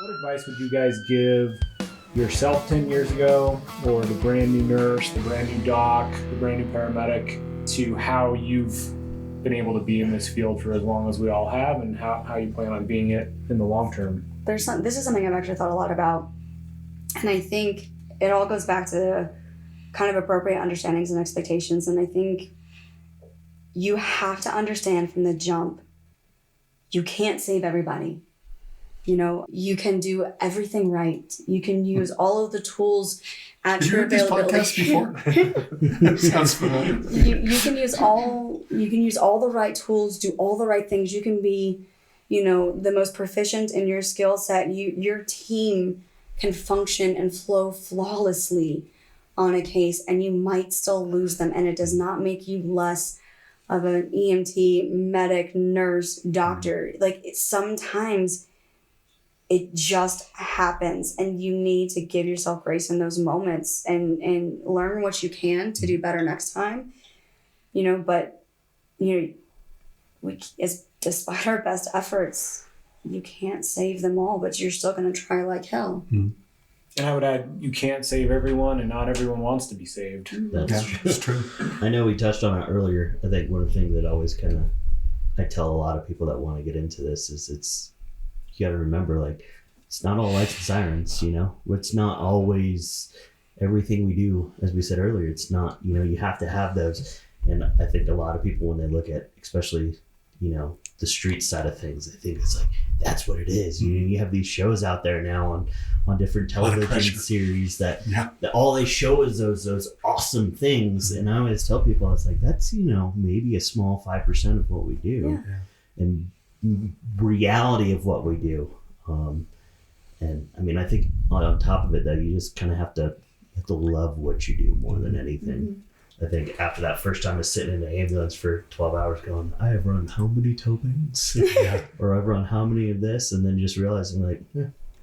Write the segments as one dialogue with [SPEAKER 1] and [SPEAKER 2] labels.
[SPEAKER 1] What advice would you guys give yourself 10 years ago, or the brand new nurse, the brand new doc, the brand new paramedic, to how you've been able to be in this field for as long as we all have, and how you plan on being it in the long term?
[SPEAKER 2] This is something I've actually thought a lot about. And I think it all goes back to kind of appropriate understandings and expectations. And I think you have to understand from the jump, you can't save everybody. You know, you can do everything right. You can use all of the tools at your availability.
[SPEAKER 3] Have you heard this podcast before? Sounds familiar.
[SPEAKER 2] You can use all the right tools, do all the right things. You can be, the most proficient in your skill set. Your team can function and flow flawlessly on a case, and you might still lose them. And it does not make you less of an EMT, medic, nurse, doctor. Sometimes it just happens, and you need to give yourself grace in those moments and learn what you can to do better next time. Despite our best efforts, you can't save them all, but you're still going to try like hell.
[SPEAKER 1] And I would add, you can't save everyone, and not everyone wants to be saved.
[SPEAKER 3] That's true.
[SPEAKER 4] I know we touched on it earlier. I think one of the things that always I tell a lot of people that want to get into this is you got to remember, it's not all lights and sirens, It's not always everything we do, as we said earlier. It's not, you have to have those. And I think a lot of people, when they look at, especially, the street side of things, they think it's that's what it is. You have these shows out there now on different television series that all they show is those awesome things. And I always tell people, it's that's, maybe a small 5% of what we do. Yeah. And reality of what we do. And I mean, I think on top of it, though, you just kind of have to love what you do more than anything. Mm-hmm. I think after that first time of sitting in the ambulance for 12 hours going, I have run how many tow pains? Or I've run how many of this? And then just realizing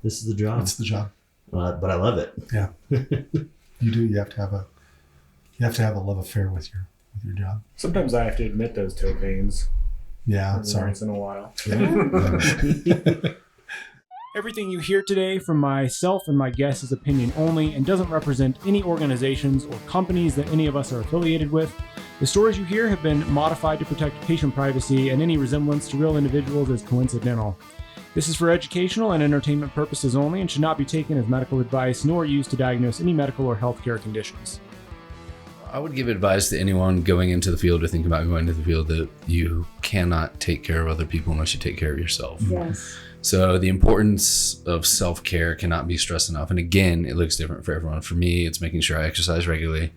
[SPEAKER 4] this is the job.
[SPEAKER 3] It's the job.
[SPEAKER 4] But I love it.
[SPEAKER 3] Yeah. You do. You have to have a love affair with your job.
[SPEAKER 1] Sometimes I have to admit those toe pains.
[SPEAKER 3] Yeah. Sorry.
[SPEAKER 1] Once in a while. Yeah. Everything you hear today from myself and my guests is opinion only and doesn't represent any organizations or companies that any of us are affiliated with. The stories you hear have been modified to protect patient privacy, and any resemblance to real individuals is coincidental. This is for educational and entertainment purposes only and should not be taken as medical advice nor used to diagnose any medical or healthcare conditions.
[SPEAKER 5] I would give advice to anyone going into the field or thinking about going into the field that you cannot take care of other people unless you take care of yourself.
[SPEAKER 2] Yes.
[SPEAKER 5] So the importance of self-care cannot be stressed enough. And again, it looks different for everyone. For me, it's making sure I exercise regularly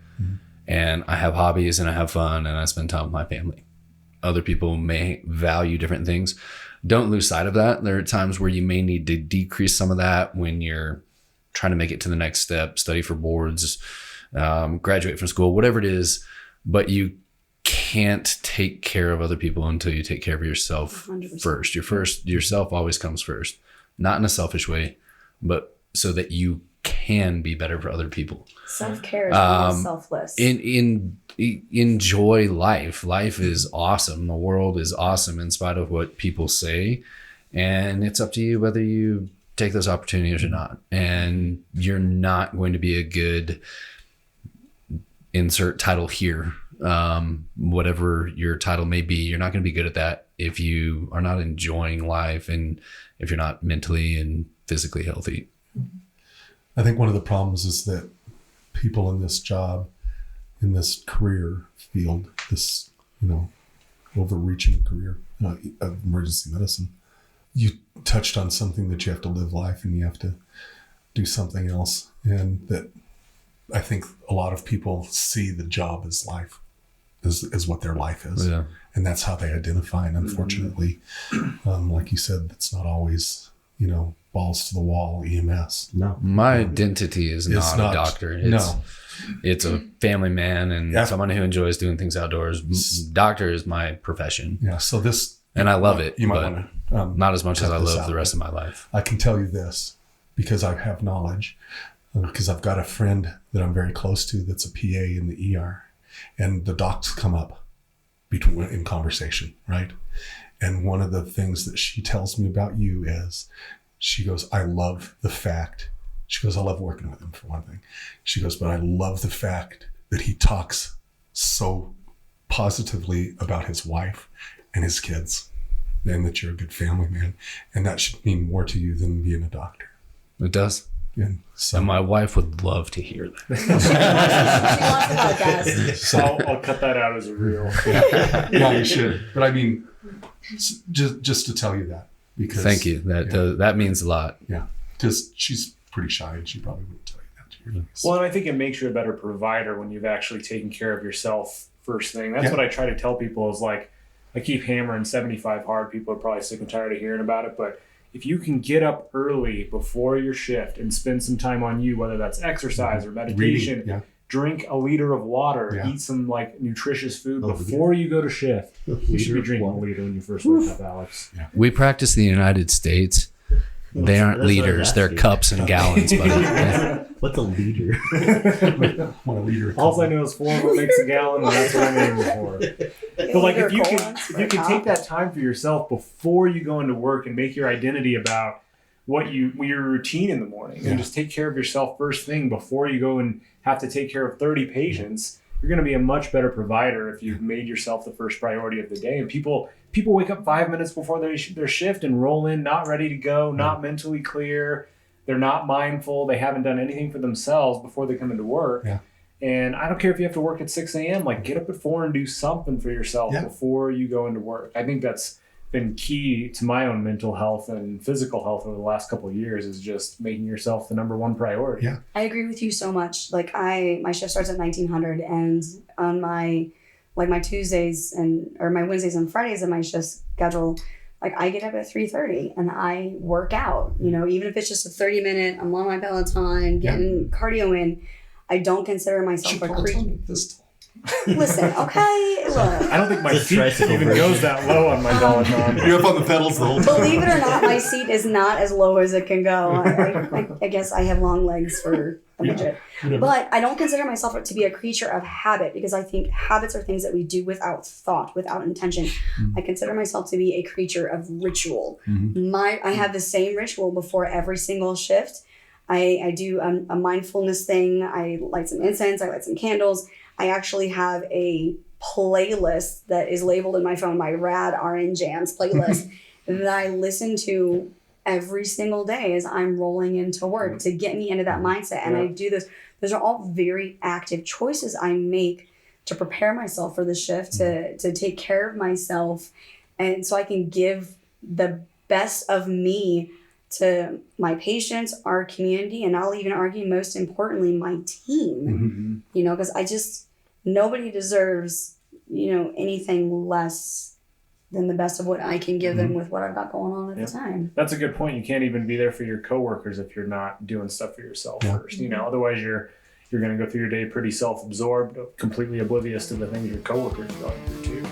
[SPEAKER 5] and I have hobbies and I have fun and I spend time with my family. Other people may value different things. Don't lose sight of that. There are times where you may need to decrease some of that when you're trying to make it to the next step, study for boards, graduate from school, whatever it is, but you can't take care of other people until you take care of yourself 100%. Yourself always comes first, not in a selfish way, but so that you can be better for other people.
[SPEAKER 2] Self-care is not selfless.
[SPEAKER 5] Enjoy life. Life is awesome. The world is awesome in spite of what people say. And it's up to you whether you take those opportunities or not. And you're not going to be a good insert title here. Whatever your title may be, you're not going to be good at that if you are not enjoying life and if you're not mentally and physically healthy.
[SPEAKER 3] I think one of the problems is that people in this job, in this career field, this, overreaching career of emergency medicine, you touched on something that you have to live life and you have to do something else. And that I think a lot of people see the job as life. Is what their life is. Yeah. And that's how they identify. And unfortunately, like you said, it's not always, balls to the wall EMS.
[SPEAKER 5] No. My identity is not a doctor. It's a family man and someone who enjoys doing things outdoors. Doctor is my profession.
[SPEAKER 3] Yeah. So
[SPEAKER 5] and I love it,
[SPEAKER 3] you might want to
[SPEAKER 5] not as much as I love the rest of my life.
[SPEAKER 3] I can tell you this because I have knowledge, because I've got a friend that I'm very close to that's a PA in the ER. And the docs come up in conversation, right? And one of the things that she tells me about you is She goes, I love the fact. She goes, I love working with him for one thing. She goes, but I love the fact that he talks so positively about his wife and his kids, and that you're a good family man. And that should mean more to you than being a doctor.
[SPEAKER 5] It does.
[SPEAKER 3] And so,
[SPEAKER 5] And my wife would love to hear that.
[SPEAKER 2] She wants the podcast.
[SPEAKER 1] I'll cut that out as a reel.
[SPEAKER 3] yeah, you should. But I mean, just to tell you that, because
[SPEAKER 5] Thank you. That means a lot.
[SPEAKER 3] yeah, because she's pretty shy and she probably wouldn't tell you that to your face.
[SPEAKER 1] Well, and I think it makes you a better provider when you've actually taken care of yourself first thing. That's
[SPEAKER 3] Yeah.
[SPEAKER 1] what I try to tell people is like, I keep hammering 75 hard. People are probably sick and tired of hearing about it, but if you can get up early before your shift and spend some time on you, whether that's exercise or meditation,
[SPEAKER 3] Reading, yeah.
[SPEAKER 1] drink a liter of water,
[SPEAKER 3] Yeah.
[SPEAKER 1] eat some like nutritious food
[SPEAKER 4] A
[SPEAKER 1] before you go to shift. You should be drinking a
[SPEAKER 4] Wow.
[SPEAKER 1] liter when you first wake up, Alex.
[SPEAKER 5] We practice the United States. They aren't
[SPEAKER 4] That's what I was
[SPEAKER 5] liters. They're
[SPEAKER 4] asking.
[SPEAKER 5] cups and gallons, buddy. Yeah.
[SPEAKER 4] What's a leader?
[SPEAKER 3] Want a leader of
[SPEAKER 1] All I
[SPEAKER 3] color.
[SPEAKER 1] know is 4 of them makes a gallon, and that's what I'm aiming for. But like if you can take that time for yourself before you go into work and make your identity about what your routine in the morning
[SPEAKER 3] Yeah.
[SPEAKER 1] and just take care of yourself first thing before you go and have to take care of 30 patients, you're going to be a much better provider if you've made yourself the first priority of the day. And people wake up 5 minutes before their shift and roll in not ready to go, not mentally clear. They're not mindful. They haven't done anything for themselves before they come into work.
[SPEAKER 3] Yeah.
[SPEAKER 1] And I don't care if you have to work at 6 a.m. Like get up at 4 and do something for yourself
[SPEAKER 3] Yeah.
[SPEAKER 1] before you go into work. I think that's been key to my own mental health and physical health over the last couple of years is just making yourself the number one priority.
[SPEAKER 3] Yeah.
[SPEAKER 2] I agree with you so much. Like my shift starts at 1900, and on my Tuesdays or my Wednesdays and Fridays in my shift schedule, like I get up at 3:30 and I work out. You know, even if it's just a 30-minute, I'm on my Peloton getting cardio in. I don't consider myself a creature.
[SPEAKER 3] This
[SPEAKER 2] Listen, okay, look.
[SPEAKER 1] I don't think my
[SPEAKER 4] It's a
[SPEAKER 1] feet
[SPEAKER 4] tricycle
[SPEAKER 1] even
[SPEAKER 4] version.
[SPEAKER 1] goes that low on my Peloton.
[SPEAKER 3] You're up on the pedals the whole time.
[SPEAKER 2] Believe it or not, my seat is not as low as it can go. I guess I have long legs for a midget. But I don't consider myself to be a creature of habit because I think habits are things that we do without thought, without intention. I consider myself to be a creature of ritual. I have the same ritual before every single shift. I do a mindfulness thing. I light some incense. I light some candles. I actually have a playlist that is labeled in my phone, my Rad RN Jams playlist, that I listen to every single day as I'm rolling into work to get me into that mindset. And I do this. Those are all very active choices I make to prepare myself for the shift, to take care of myself. And so I can give the best of me to my patients, our community, and I'll even argue most importantly, my team, you know, because nobody deserves, you know, anything less than the best of what I can give them with what I've got going on at the time.
[SPEAKER 1] That's a good point. You can't even be there for your coworkers if you're not doing stuff for yourself first. You know, otherwise you're going to go through your day pretty self-absorbed, completely oblivious to the things your coworkers are going through too.